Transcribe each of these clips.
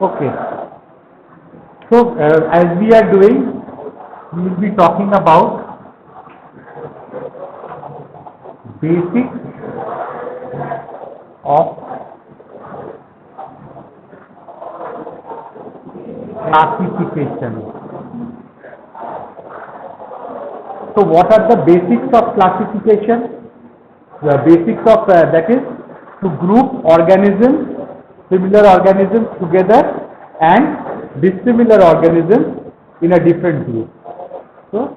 Okay. So as we are doing, we will be talking about basics of classification. So what are the basics of classification? The basics of that is to group organisms, similar organisms together and dissimilar organisms in a different group. So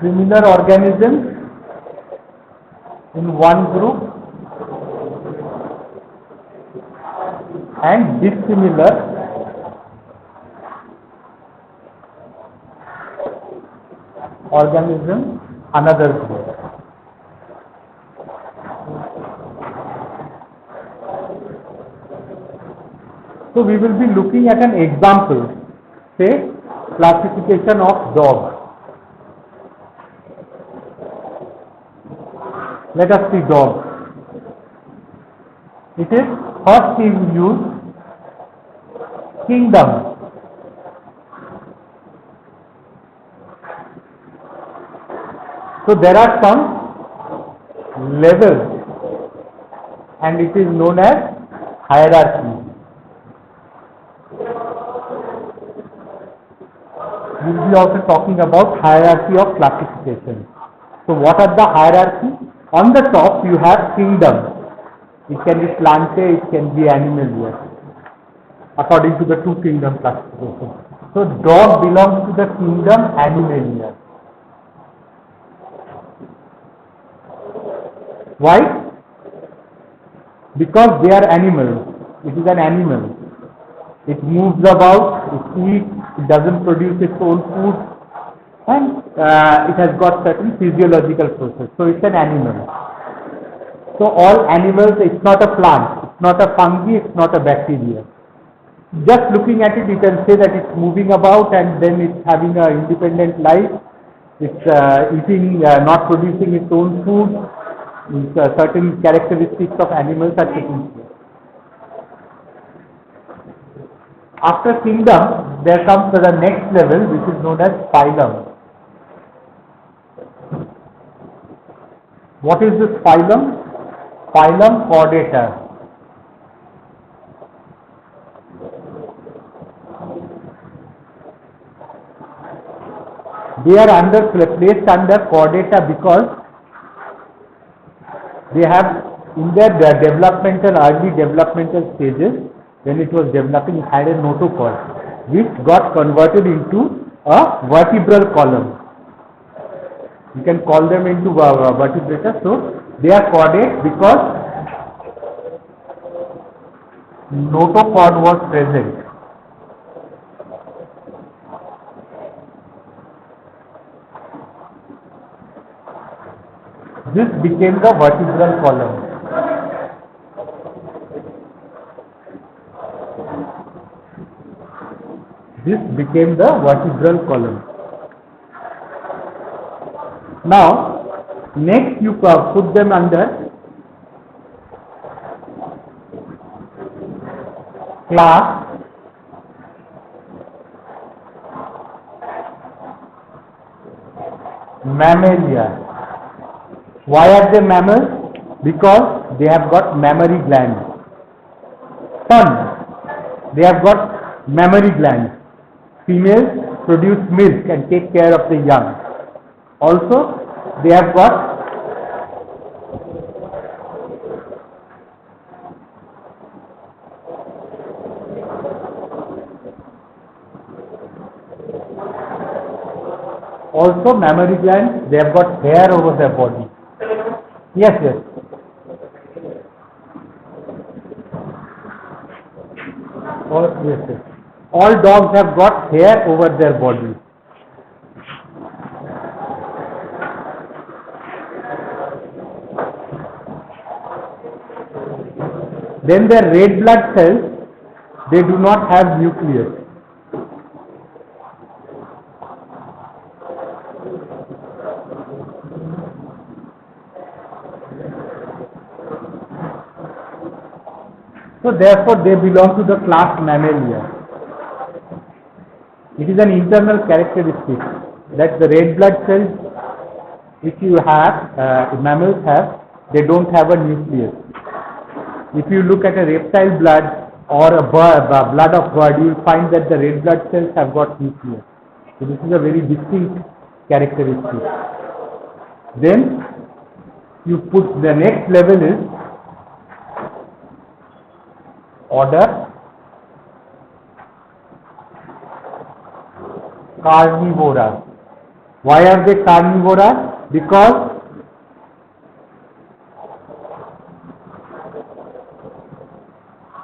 similar organisms in one group and dissimilar organisms another group. So we will be looking at an example, say classification of dog. Let us see dog. It is first we use kingdom. So there are some levels and it is known as hierarchy. We will be also talking about hierarchy of classification. So what are the hierarchy? On the top you have kingdom. It can be plantae, it can be animalia, according to the two kingdom classification. So dog belongs to the kingdom animalia. Why? Because they are animals. It is an animal. It moves about, it eats, it doesn't produce its own food, and it has got certain physiological process. So it's an animal. So all animals, it's not a plant, it's not a fungi, it's not a bacteria. Just looking at it, you can say that it's moving about and then it's having an independent life. It's eating, not producing its own food. Certain characteristics of animals are taken care. After kingdom, there comes to the next level, which is known as phylum. What is this phylum? Phylum Chordata. They are placed under Chordata because they have in their early developmental stages, when it was developing, it had a notochord which got converted into a vertebral column. You can call them into vertebrata. So they are chordate because notochord was present. This became the vertebral column. This became the vertebral column. Now, next you put them under class Mammalia. Why are they mammals? Because they have got mammary glands. Sun, they have got mammary glands. Females produce milk and take care of the young. Also, they have got mammary glands, they have got hair over their body. Yes, yes. Yes. All dogs have got hair over their body. Then their red blood cells, They do not have nucleus. So therefore they belong to the class Mammalia. It is an internal characteristic that the red blood cells which you have, mammals have, they don't have a nucleus. If you look at a reptile blood or a blood of bird, you will find that the red blood cells have got nucleus. So this is a very distinct characteristic. Then you put the next level is order Carnivora. Why are they carnivora? Because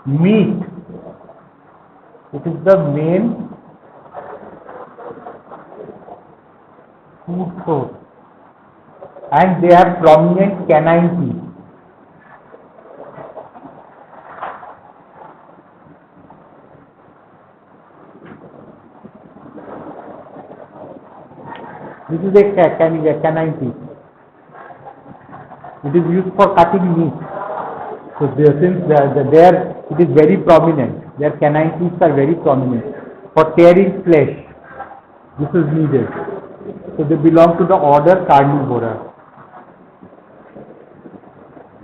meat, it is the main food source, and they have prominent canine teeth. This is a canine teeth. It is used for cutting meat. So since there it is very prominent, their canine teeth are very prominent. For tearing flesh, this is needed. So they belong to the order Carnivora.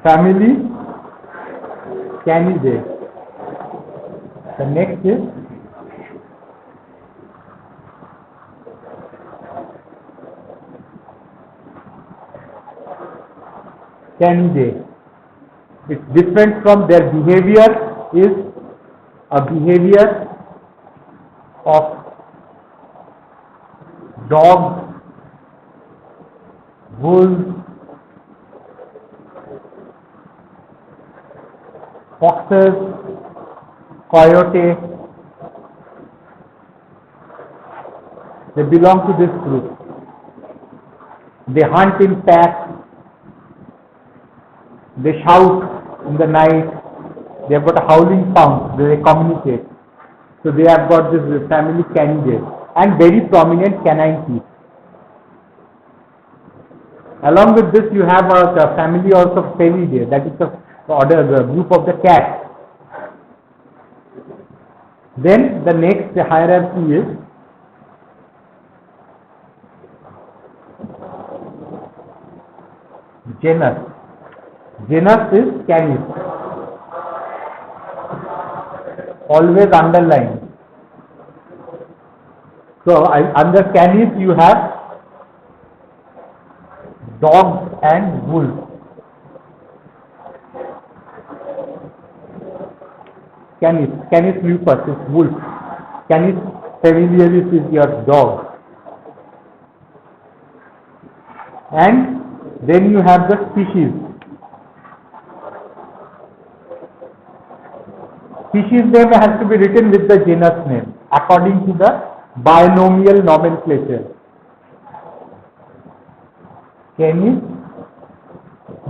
Family Canidae. The next is Canidae. It's different from their behavior, is a behavior of dogs, wolves, foxes, coyote. They belong to this group. They hunt in packs. They shout in the night. They have got a howling sound. They communicate. So they have got this family Canidae and very prominent canine teeth. Along with this, you have a family also Felidae. That is the group of the cat. Then the next hierarchy is genus. Genus is Canis. Always underlined. So under Canis you have dogs and wolves. Canis lupus is wolf. Canis familiaris is your dog. And then you have the species. Species name has to be written with the genus name according to the binomial nomenclature. Canis,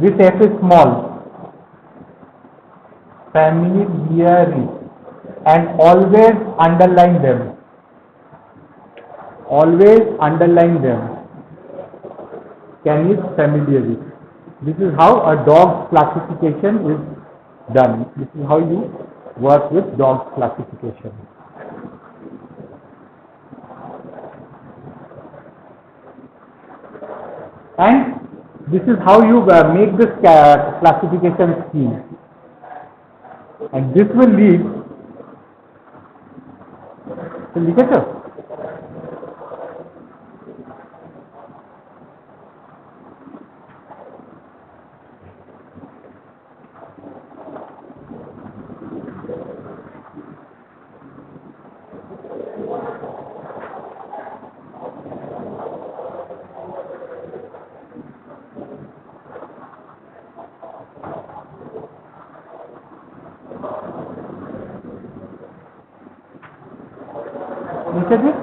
this F is small. Familiaris, and always underline them. Always underline them. Canis familiaris. This is how a dog's classification is done. This is how you work with dog classification. And this is how you make this classification scheme. And this will lead to literature. Look at it.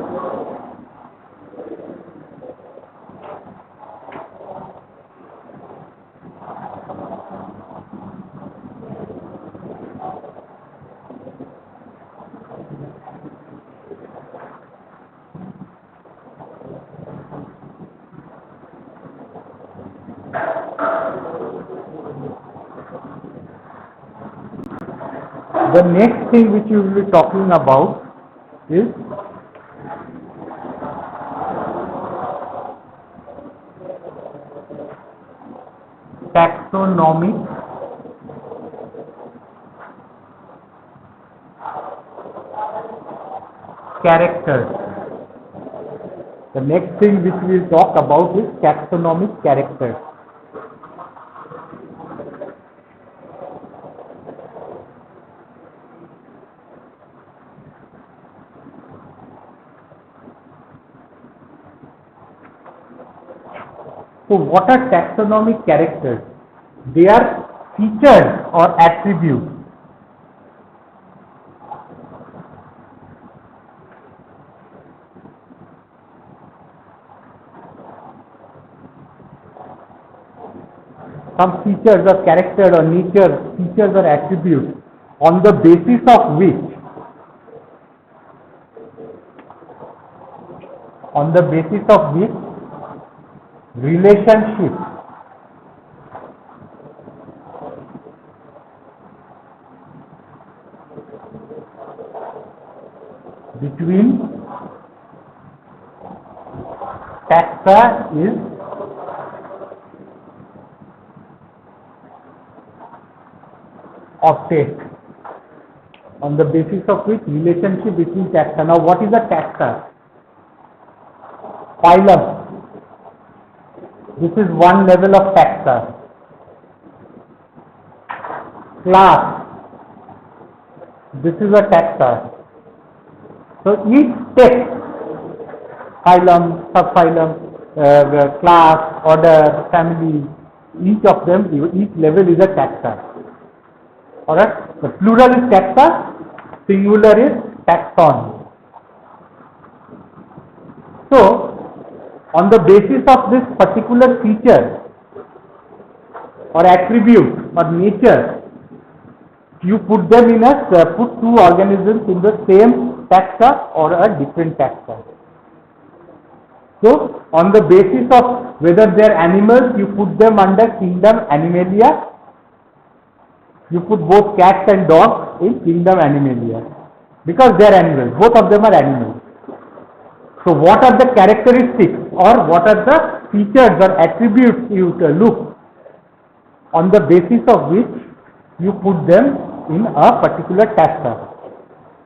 The next thing which we will be talking about is taxonomic characters. The next thing which we will talk about is taxonomic characters. So what are taxonomic characters? They are features or attributes some features or character or nature, features or attributes on the basis of which relationship between taxa is obtained, on the basis of which relationship between taxa. Now what is a taxa? Phylum. This is one level of taxa. Class. This is a taxa. So each text, phylum, subphylum, class, order, family, each of them, each level is a taxa. Alright? The plural is taxa, singular is taxon. So, on the basis of this particular feature or attribute or nature, you put them in put two organisms in the same taxa or a different taxa. So, on the basis of whether they are animals, you put them under kingdom Animalia. You put both cats and dogs in kingdom Animalia because they are animals. Both of them are animals. So what are the characteristics or what are the features or attributes you look on the basis of which you put them in a particular taxa?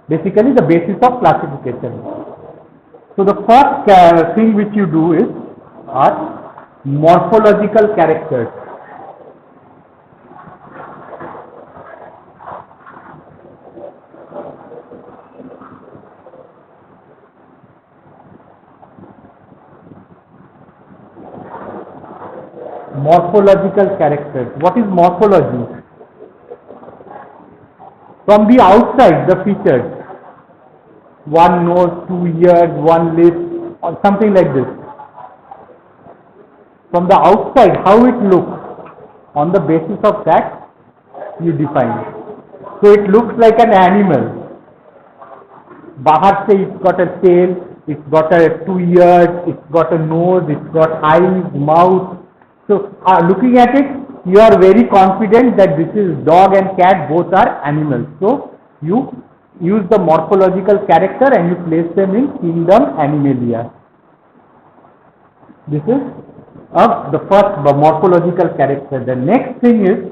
Basically the basis of classification. So the first thing which you do is morphological characters. Morphological characters. What is morphology? From the outside, the features. One nose, two ears, one lip, or something like this. From the outside, how it looks. On the basis of that, you define. So it looks like an animal. Bahar se it's got a tail, it's got two ears, it's got a nose, it's got eyes, mouth. So, looking at it, you are very confident that this is dog and cat, both are animals. So, you use the morphological character and you place them in kingdom Animalia. This is the first morphological character. The next thing is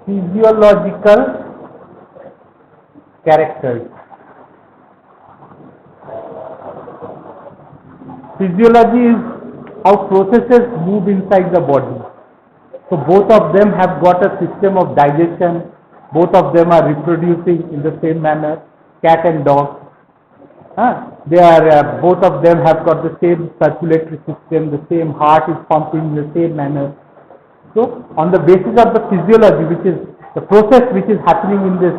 physiological characters. Physiology is how processes move inside the body. So both of them have got a system of digestion, both of them are reproducing in the same manner, cat and dog. They are both of them have got the same circulatory system, the same heart is pumping in the same manner. So on the basis of the physiology, which is the process which is happening in this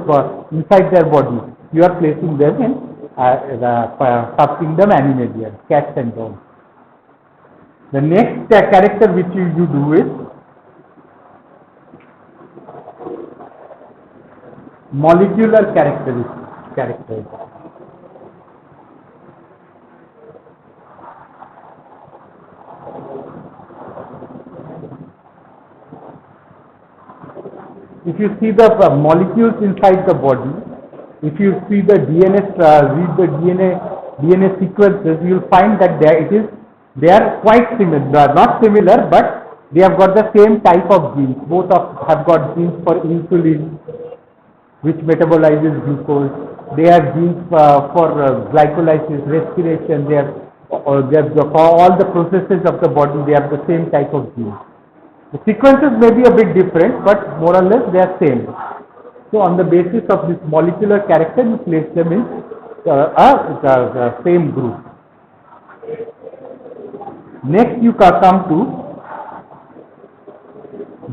inside their body, you are placing them in the subkingdom Animalia, cats and dogs. The next character which you do is molecular characters. If you see the molecules inside the body, if you see the DNA, read the DNA sequences, you'll find that they are quite similar, not similar, but they have got the same type of genes. Both have got genes for insulin, which metabolizes glucose. They have genes for glycolysis, respiration. For all the processes of the body, they have the same type of genes. The sequences may be a bit different, but more or less they are same. So on the basis of this molecular character, you place them in a same group. Next you come to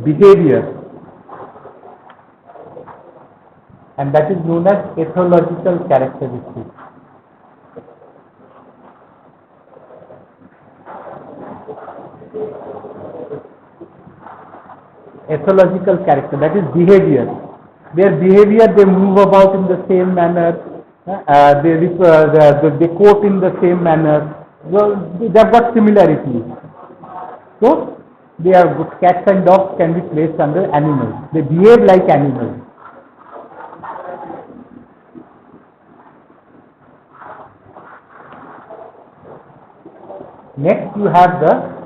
behavior, and that is known as ethological characteristics. Ethological character, that is behavior. Their behavior, they move about in the same manner, they quote in the same manner, they have got similarities. So, cats and dogs can be placed under animals. They behave like animals. Next you have the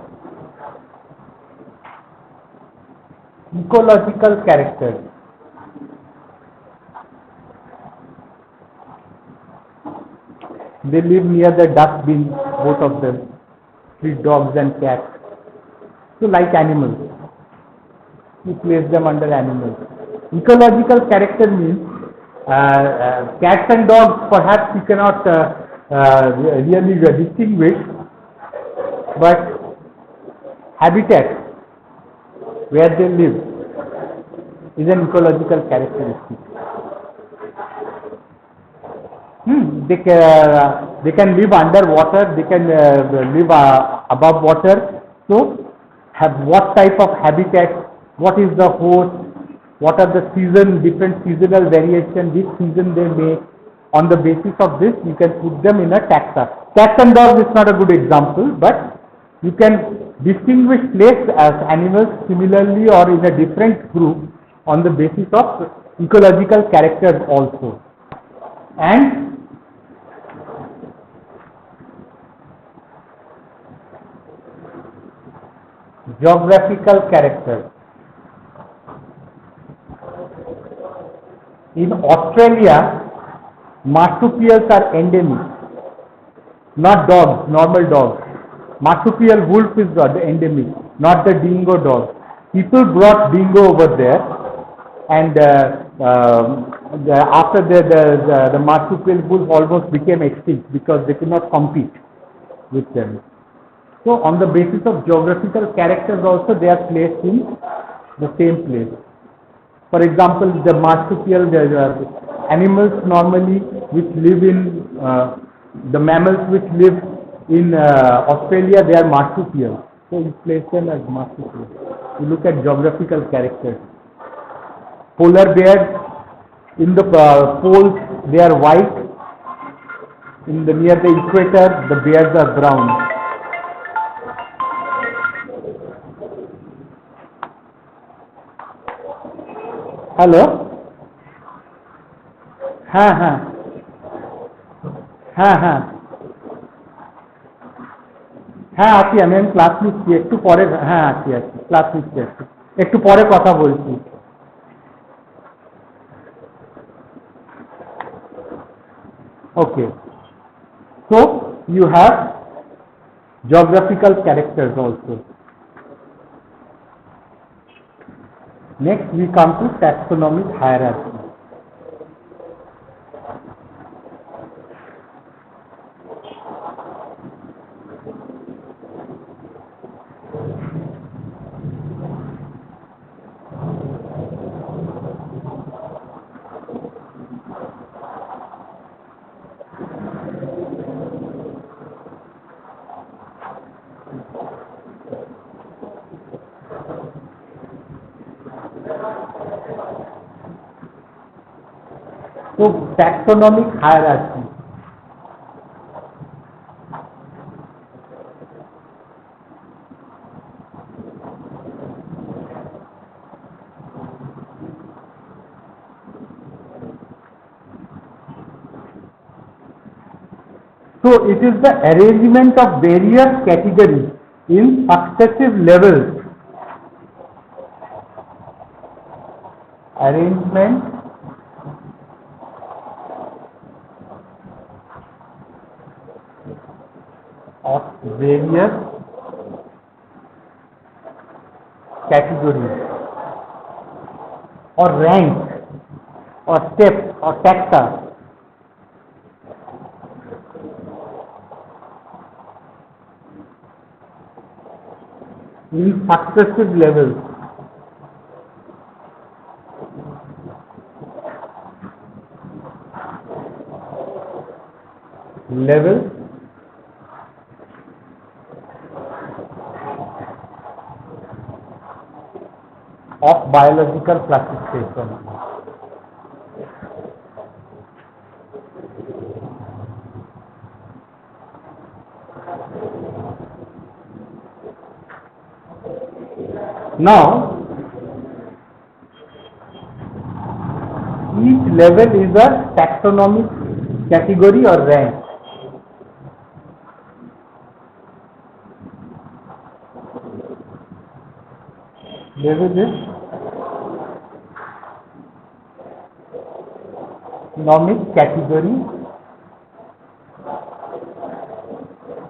ecological characters. They live near the dustbin, both of them, street dogs and cats. So like animals, you place them under animals. Ecological character means cats and dogs perhaps you cannot really distinguish, but habitat where they live is an ecological characteristic. They can live underwater, they can live above water. So, what type of habitat, what is the host, what are the different seasonal variation, which season they make. On the basis of this, you can put them in a taxa. Cats and dogs is not a good example, but you can distinguish place as animals similarly or in a different group on the basis of ecological characters also. And geographical characters. In Australia, marsupials are endemic, not dogs, normal dogs. Marsupial wolf is the endemic, not the dingo dog. People brought dingo over there, and after the marsupial wolf almost became extinct because they could not compete with them. So on the basis of geographical characters also, they are placed in the same place. For example, the marsupial, the animals normally which live in, the mammals which live in Australia, they are marsupials. So you place them as marsupials. You look at geographical characters. Polar bears, in the poles, they are white. Near the equator, the bears are brown. Hello हाँ हाँ हाँ हाँ हाँ আছি আমি class নিচ্ছি একটু পরে হ্যাঁ আছি ক্লাস নিচ্ছি একটু পরে কথা বলছি okay so you have geographical characters also. Next we come to taxonomic hierarchy. So taxonomic hierarchy. So it is the arrangement of various categories in successive levels. Arrangement of various categories or rank or steps or taxa in successive levels. Levels of biological classification. Now, each level is a taxonomic category or rank. Level is taxonomic category,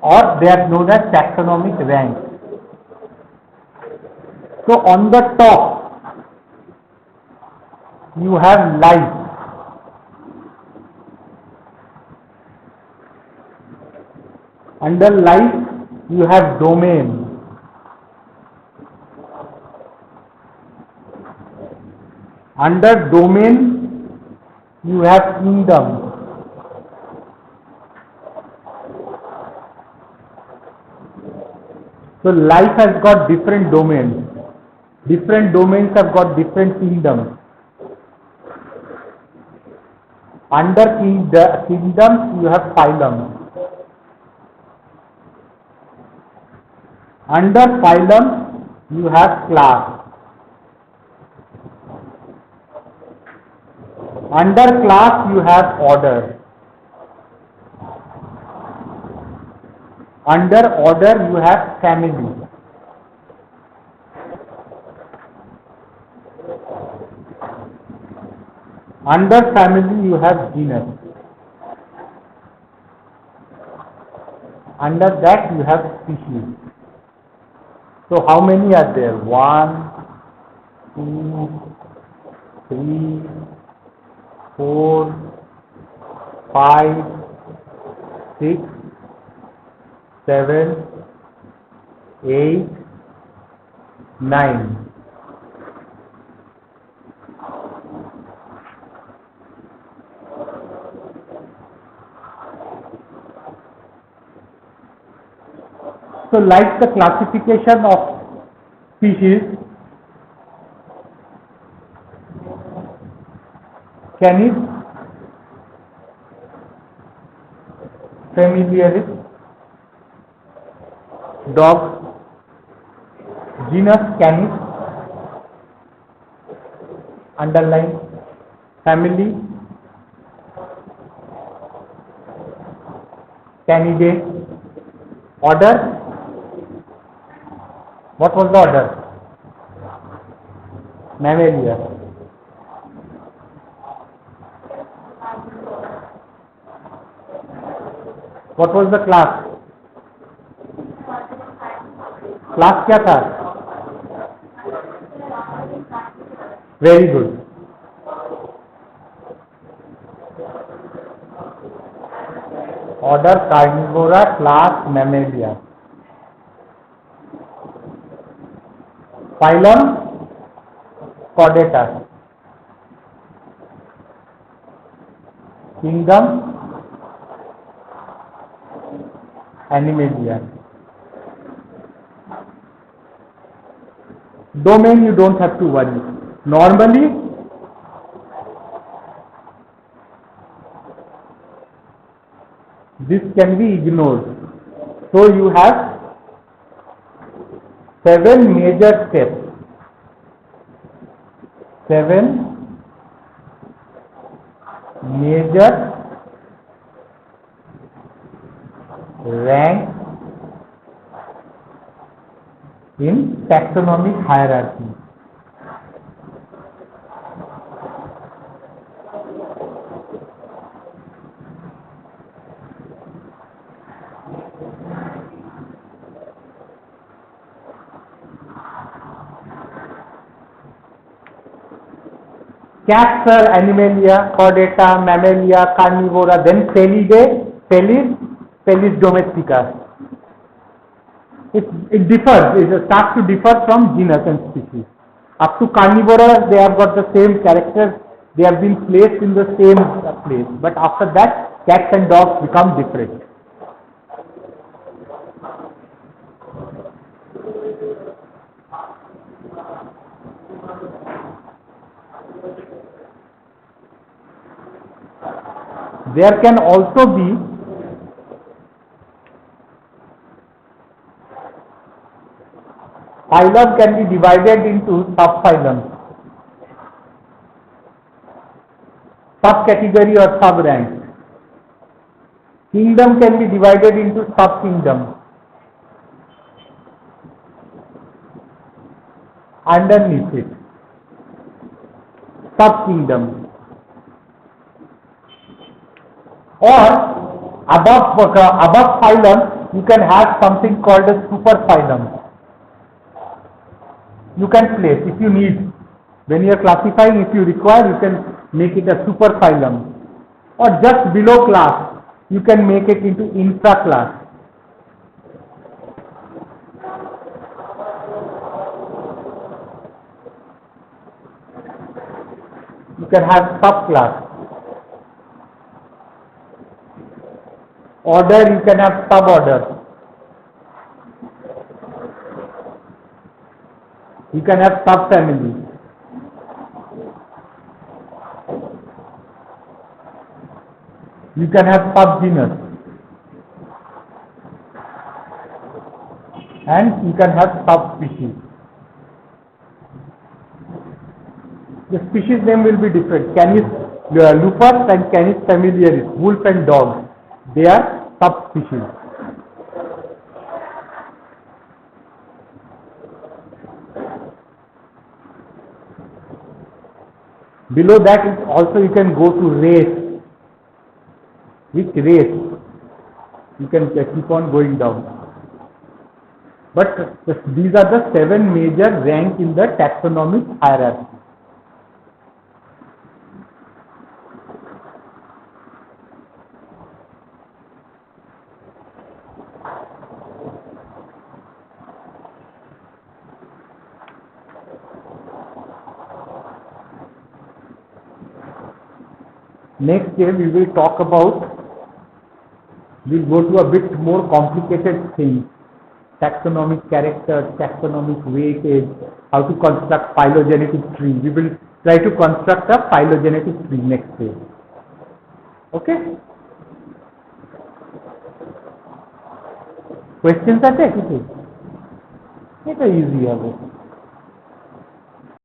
or they are known as taxonomic rank. So on the top you have life. Under life you have domain. Under domain you have kingdom. So life has got different domains. Different domains have got different kingdoms. Under kingdoms you have phylum. Under phylum you have class. Under class you have order. Under order you have family. Under family you have genus. Under that you have species. So how many are there? 1, 2, 3, 4, 5, 6, 7, 8, 9. So like the classification of species, canis, familiaris, dog, genus canis, underline, family, Canidae, order. What was the order? Mammalia. What was the class? Class क्या था? Very good. Order Carnivora, class Mammalia. Phylum Chordata. Kingdom animalia. Domain you don't have to worry. Normally this can be ignored. So you have 7 major steps. 7 major rank in taxonomic hierarchy. Cats are Animalia, Chordata, Mammalia, Carnivora, then Felidae, Felis domestica. It differs, it starts to differ from genus and species. Up to Carnivora, they have got the same characters, they have been placed in the same place. But after that, cats and dogs become different. There can also be phylum can be divided into subphylums, subcategory or subrank. Kingdom can be divided into subkingdom. Underneath it, subkingdom. Or above phylum, you can have something called a superphylum. You can place if you need. When you are classifying, if you require, you can make it a superphylum. Or just below class, you can make it into intra-class. You can have subclass. Order, you can have suborder. You can have subfamily. You can have subgenus. And you can have subspecies. The species name will be different. Canis lupus and Canis familiaris, wolf and dog. They are subspecies. Below that, also you can go to race. Which race? You can keep on going down. But these are the 7 major ranks in the taxonomic hierarchy. Next day we will talk about, we'll go to a bit more complicated things. Taxonomic characters, taxonomic weightage, how to construct phylogenetic tree. We will try to construct a phylogenetic tree next day. Okay? Questions are there? It's easy.